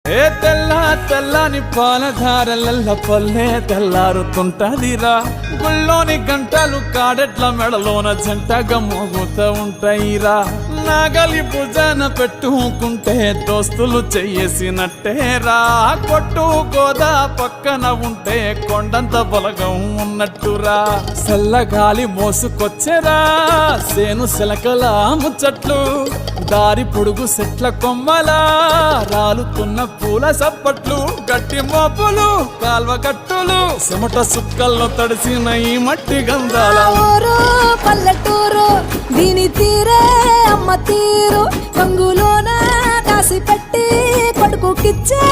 ఏ తెల్ల తెల్లని పాలధారలల్ల పల్లె తెల్లారుతుంటదిరా గుళ్ళోని గంటలు కాడెట్ల మెడలోన జంటగా మోగుతూ ఉంటాయిరా నాగలి భుజాన పెట్టుకుంటే దోస్తులు చెయ్యేసినట్టేరా కొట్టు గోదా పక్కన ఉంటే కొండంత బలగం ఉన్నట్టురా చల్లగాలి మోసుకొచ్చెరా సేను శిలకల ముచ్చట్లు దారి పొడుగు చెట్ల కొమ్మలా రాలుతున్న పూల సప్పట్లు గట్టి మోపులు కాల్వ కట్టులు చెమట సుక్కల్లో తడిసిన ఈ మట్టి గంధాల ఊరు పల్లెటూరు దీని తీరే అమ్మ తీరు రంగులోన దాసి పెట్టి కొడుకుకిచ్చే